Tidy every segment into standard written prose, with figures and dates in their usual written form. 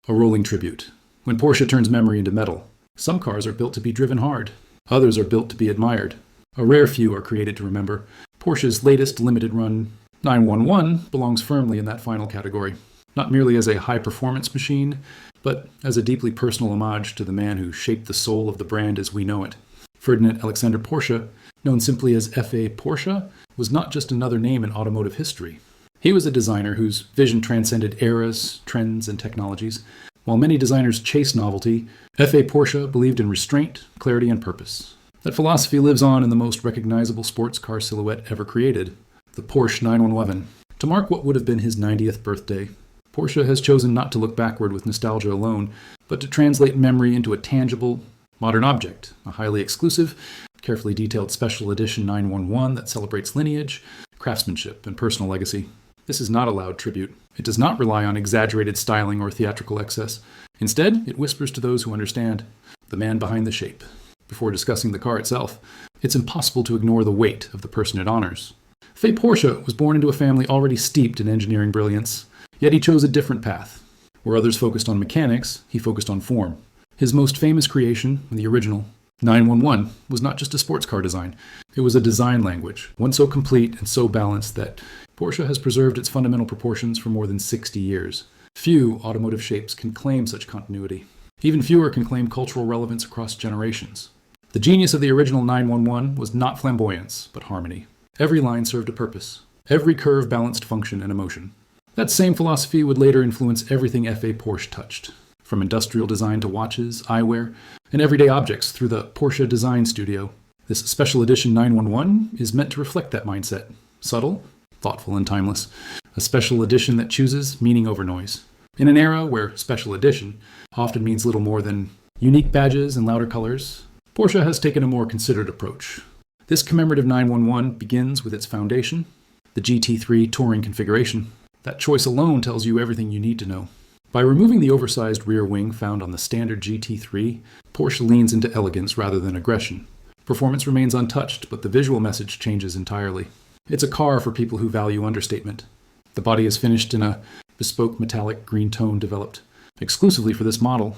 A rolling tribute. When Porsche turns memory into metal, some cars are built to be driven hard. Others are built to be admired. A rare few are created to remember. Porsche's latest limited run 911 belongs firmly in that final category, not merely as a high-performance machine, but as a deeply personal homage to the man who shaped the soul of the brand as we know it. Ferdinand Alexander Porsche, known simply as F.A. Porsche, was not just another name in automotive history. He was a designer whose vision transcended eras, trends, and technologies. While many designers chased novelty, F.A. Porsche believed in restraint, clarity, and purpose. That philosophy lives on in the most recognizable sports car silhouette ever created, the Porsche 911. To mark what would have been his 90th birthday, Porsche has chosen not to look backward with nostalgia alone, but to translate memory into a tangible, modern object, a highly exclusive, carefully detailed special edition 911 that celebrates lineage, craftsmanship, and personal legacy. This is not a loud tribute. It does not rely on exaggerated styling or theatrical excess. Instead, it whispers to those who understand, the man behind the shape. Before discussing the car itself, it's impossible to ignore the weight of the person it honors. F.A. Porsche was born into a family already steeped in engineering brilliance, yet he chose a different path. Where others focused on mechanics, he focused on form. His most famous creation, the original 911, was not just a sports car design. It was a design language, one so complete and so balanced that Porsche has preserved its fundamental proportions for more than 60 years. Few automotive shapes can claim such continuity. Even fewer can claim cultural relevance across generations. The genius of the original 911 was not flamboyance, but harmony. Every line served a purpose. Every curve balanced function and emotion. That same philosophy would later influence everything F.A. Porsche touched, from industrial design to watches, eyewear, and everyday objects through the Porsche Design Studio. This special edition 911 is meant to reflect that mindset. Subtle, thoughtful, and timeless. A special edition that chooses meaning over noise. In an era where special edition often means little more than unique badges and louder colors, Porsche has taken a more considered approach. This commemorative 911 begins with its foundation, the GT3 touring configuration. That choice alone tells you everything you need to know. By removing the oversized rear wing found on the standard GT3, Porsche leans into elegance rather than aggression. Performance remains untouched, but the visual message changes entirely. It's a car for people who value understatement. The body is finished in a bespoke metallic green tone developed exclusively for this model,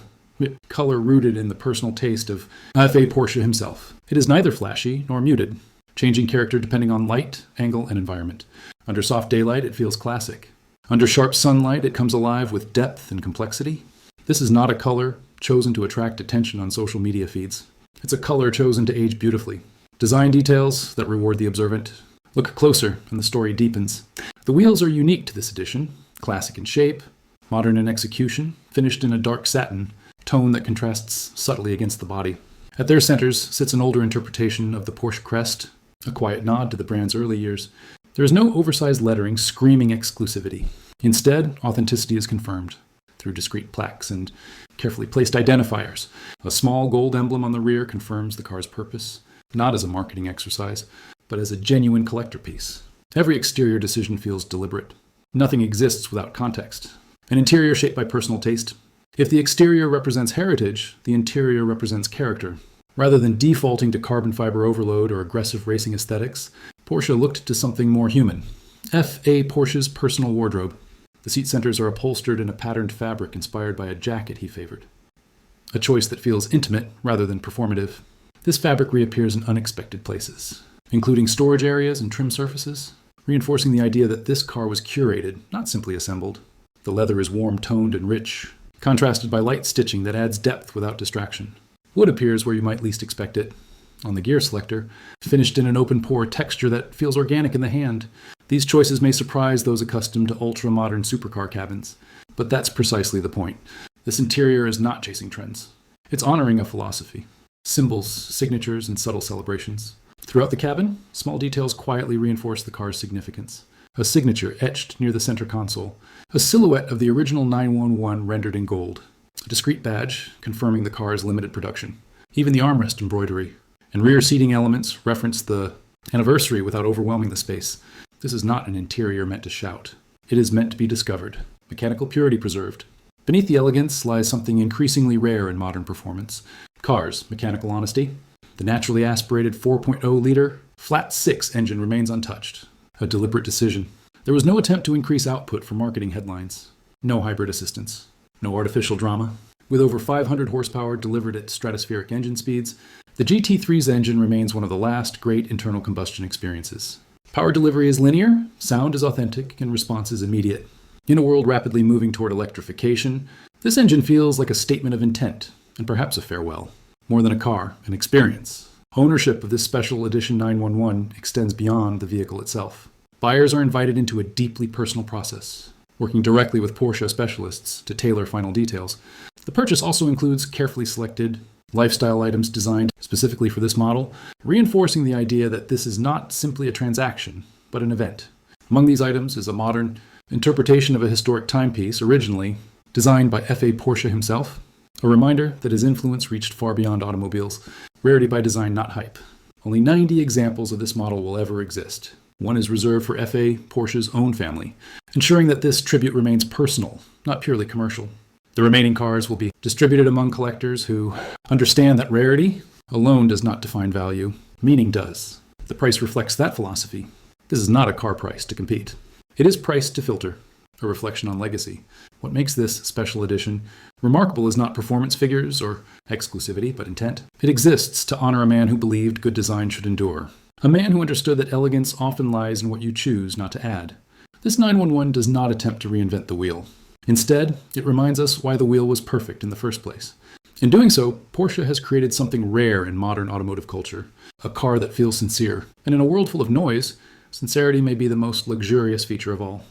color rooted in the personal taste of F.A. Porsche himself. It is neither flashy nor muted, changing character depending on light, angle, and environment. Under soft daylight, it feels classic. Under sharp sunlight, it comes alive with depth and complexity. This is not a color chosen to attract attention on social media feeds. It's a color chosen to age beautifully. Design details that reward the observant. Look closer, and the story deepens. The wheels are unique to this edition, classic in shape, modern in execution, finished in a dark satin, tone that contrasts subtly against the body. At their centers sits an older interpretation of the Porsche crest, a quiet nod to the brand's early years. There is no oversized lettering screaming exclusivity. Instead, authenticity is confirmed through discrete plaques and carefully placed identifiers. A small gold emblem on the rear confirms the car's purpose, not as a marketing exercise, but as a genuine collector piece. Every exterior decision feels deliberate. Nothing exists without context. An interior shaped by personal taste. If the exterior represents heritage, the interior represents character. Rather than defaulting to carbon fiber overload or aggressive racing aesthetics, Porsche looked to something more human. F.A. Porsche's personal wardrobe. The seat centers are upholstered in a patterned fabric inspired by a jacket he favored. A choice that feels intimate rather than performative. This fabric reappears in unexpected places, including storage areas and trim surfaces, reinforcing the idea that this car was curated, not simply assembled. The leather is warm-toned and rich, contrasted by light stitching that adds depth without distraction. Wood appears where you might least expect it. On the gear selector, finished in an open-pore texture that feels organic in the hand. These choices may surprise those accustomed to ultra-modern supercar cabins, but that's precisely the point. This interior is not chasing trends. It's honoring a philosophy. Symbols, signatures, and subtle celebrations. Throughout the cabin, small details quietly reinforce the car's significance. A signature etched near the center console. A silhouette of the original 911 rendered in gold. A discrete badge confirming the car's limited production. Even the armrest embroidery. And rear seating elements reference the anniversary without overwhelming the space. This is not an interior meant to shout. It is meant to be discovered. Mechanical purity preserved. Beneath the elegance lies something increasingly rare in modern performance. Cars, mechanical honesty. The naturally aspirated 4.0-liter flat 6 engine remains untouched. A deliberate decision. There was no attempt to increase output for marketing headlines. No hybrid assistance. No artificial drama. With over 500 horsepower delivered at stratospheric engine speeds, the GT3's engine remains one of the last great internal combustion experiences. Power delivery is linear, sound is authentic, and response is immediate. In a world rapidly moving toward electrification, this engine feels like a statement of intent, and perhaps a farewell. More than a car, an experience. Ownership of this special edition 911 extends beyond the vehicle itself. Buyers are invited into a deeply personal process, working directly with Porsche specialists to tailor final details. The purchase also includes carefully selected lifestyle items designed specifically for this model, reinforcing the idea that this is not simply a transaction, but an event. Among these items is a modern interpretation of a historic timepiece originally designed by F.A. Porsche himself, a reminder that his influence reached far beyond automobiles, rarity by design, not hype. Only 90 examples of this model will ever exist. One is reserved for F.A. Porsche's own family, ensuring that this tribute remains personal, not purely commercial. The remaining cars will be distributed among collectors who understand that rarity alone does not define value, meaning does. The price reflects that philosophy. This is not a car price to compete. It is priced to filter, a reflection on legacy. What makes this special edition remarkable is not performance figures or exclusivity, but intent. It exists to honor a man who believed good design should endure. A man who understood that elegance often lies in what you choose not to add. This 911 does not attempt to reinvent the wheel. Instead, it reminds us why the wheel was perfect in the first place. In doing so, Porsche has created something rare in modern automotive culture, a car that feels sincere. And in a world full of noise, sincerity may be the most luxurious feature of all.